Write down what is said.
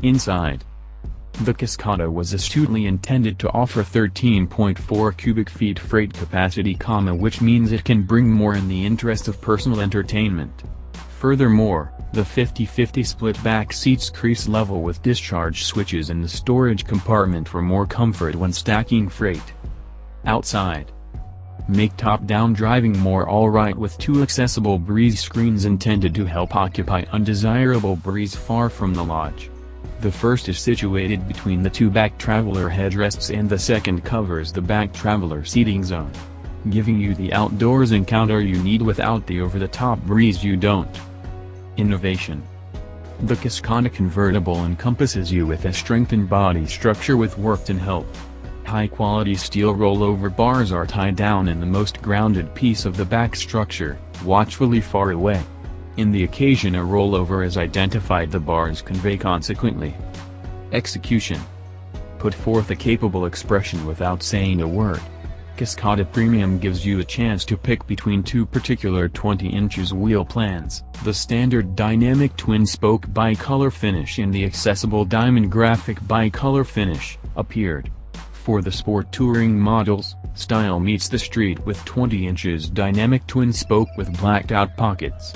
Inside, the Cascada was astutely intended to offer 13.4 cubic feet freight capacity, which means it can bring more in the interest of personal entertainment. Furthermore, the 50-50 split back seats crease level with discharge switches in the storage compartment for more comfort when stacking freight. Outside, make top-down driving more alright with two accessible breeze screens intended to help occupy undesirable breeze far from the lodge. The first is situated between the two back traveler headrests and the second covers the back traveler seating zone, giving you the outdoors encounter you need without the over-the-top breeze you don't. Innovation. The Cascada convertible encompasses you with a strengthened body structure with worked-in help. High-quality steel rollover bars are tied down in the most grounded piece of the back structure, watchfully far away. In the occasion a rollover is identified, the bars convey consequently. Execution. Put forth a capable expression without saying a word. Cascada Premium gives you a chance to pick between two particular 20 inches wheel plans, the standard dynamic twin-spoke bicolor finish and the accessible diamond graphic bicolor finish, appeared. For the sport touring models, style meets the street with 20 inches dynamic twin-spoke with blacked-out pockets.